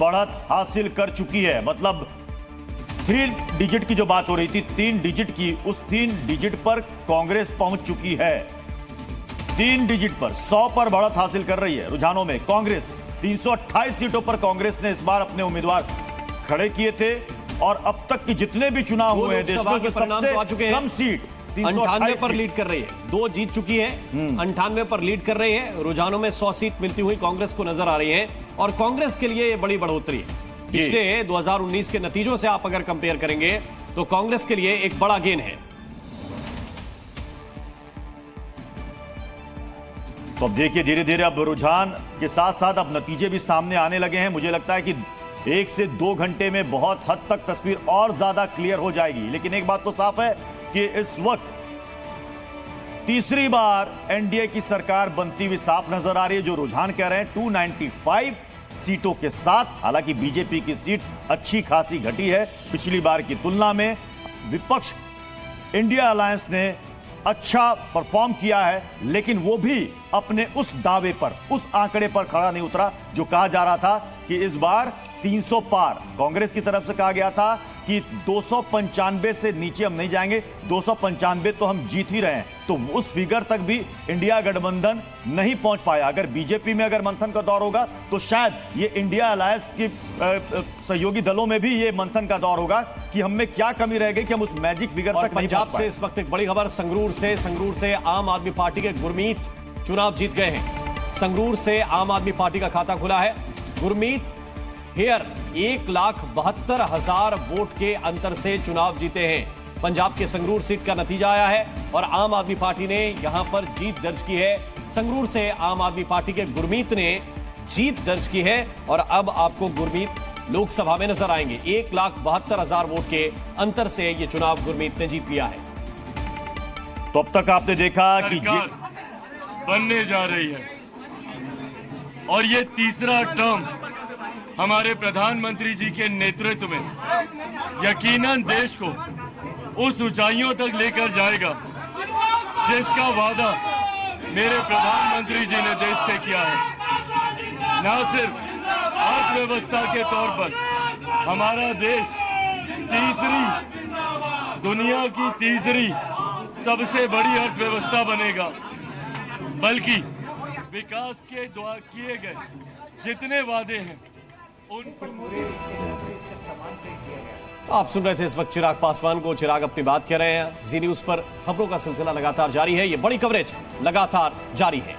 बढ़त हासिल कर चुकी है। मतलब 3 डिजिट की जो बात हो रही थी, 3 डिजिट की, उस 3 डिजिट पर कांग्रेस पहुंच चुकी है। 3 डिजिट पर 100 पर बढ़त हासिल कर रही है रुझानों में कांग्रेस। 328 सीटों पर कांग्रेस ने इस बार अपने उम्मीदवार खड़े किए थे और अब तक के जितने भी चुनाव हुए हैं देश में सबसे कम सीट 98 पर लीड कर रही है। 2 जीत चुकी है, 98 पर लीड कर रही है। रुझानों में 100 सीट मिलती हुई कांग्रेस को नजर आ रही है और कांग्रेस के लिए ये बड़ी बढ़ोतरी है। पिछले 2019 के नतीजों से आप अगर कंपेयर करेंगे तो कांग्रेस के लिए एक बड़ा गेन है। तो अब देखिए धीरे धीरे अब रुझान के साथ साथ अब नतीजे भी सामने आने लगे हैं। मुझे लगता है कि 1 से 2 घंटे में बहुत हद तक तस्वीर और ज्यादा क्लियर हो जाएगी। लेकिन एक बात तो साफ है कि इस वक्त तीसरी बार एनडीए की सरकार बनती हुई साफ नजर आ रही है। जो रुझान कह रहे हैं 295 सीटों के साथ, हालांकि बीजेपी की सीट अच्छी खासी घटी है पिछली बार की तुलना में। विपक्ष इंडिया अलायंस ने अच्छा परफॉर्म किया है, लेकिन वो भी अपने उस दावे पर, उस आंकड़े पर खड़ा नहीं उतरा जो कहा जा रहा था कि इस बार 300 पार। कांग्रेस की तरफ से कहा गया था कि 295 से नीचे हम नहीं जाएंगे, 295 तो हम जीत ही रहे हैं। तो उस फिगर तक भी इंडिया गठबंधन नहीं पहुंच पाया। अगर बीजेपी में अगर मंथन का दौर होगा तो शायद ये इंडिया अलायंस की सहयोगी दलों में भी ये मंथन का दौर होगा कि हम में क्या कमी रह गई कि हम उस मैजिक फिगर तक नहीं पंजाब से इस वक्त एक बड़ी खबर संगरूर से आम आदमी पार्टी के गुरमीत चुनाव जीत गए हैं। संगरूर से आम आदमी पार्टी का खाता खुला है। गुरमीत हेयर 1,72,000 वोट के अंतर से चुनाव जीते हैं। पंजाब के संगरूर सीट का नतीजा आया है और आम आदमी पार्टी ने यहां पर जीत दर्ज की है। संगरूर से आम आदमी पार्टी के गुरमीत ने जीत दर्ज की है और अब आपको गुरमीत लोकसभा में नजर आएंगे। 1,72,000 वोट के अंतर से यह चुनाव गुरमीत ने जीत लिया है। तो अब तक आपने देखा कि बनने जा रही है और ये तीसरा टर्म हमारे प्रधानमंत्री जी के नेतृत्व में यकीनन देश को उस ऊंचाइयों तक लेकर जाएगा जिसका वादा मेरे प्रधानमंत्री जी ने देश से किया है। न सिर्फ अर्थव्यवस्था के तौर पर हमारा देश दुनिया की तीसरी सबसे बड़ी अर्थव्यवस्था बनेगा, बल्कि विकास के द्वारा किए गए जितने वादे हैं उन पर आप सुन रहे थे इस वक्त चिराग पासवान को। चिराग अपनी बात कह रहे हैं। जी न्यूज पर खबरों का सिलसिला लगातार जारी है। ये बड़ी कवरेज लगातार जारी है।